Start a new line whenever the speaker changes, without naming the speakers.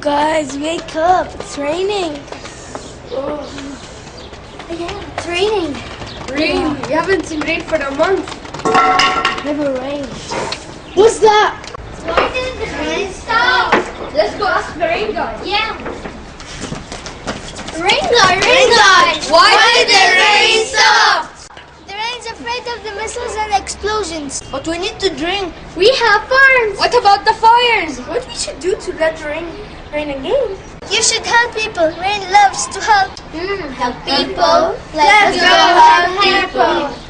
Guys, wake up. It's raining.
Oh.
Yeah, it's raining.
Rain?
Yeah.
We haven't seen rain for a month.
Never rained.
What's that?
Why didn't the rain stop?
Let's go ask the rain guy.
Yeah.
Rain guy!
Why did the rain stop?
The rain's afraid of the missiles and explosions.
But we need to drink.
We have farms.
What about the fires? What we should do to let the rain again?
You should help people. Rain loves to help.
Help people. Let's go help people.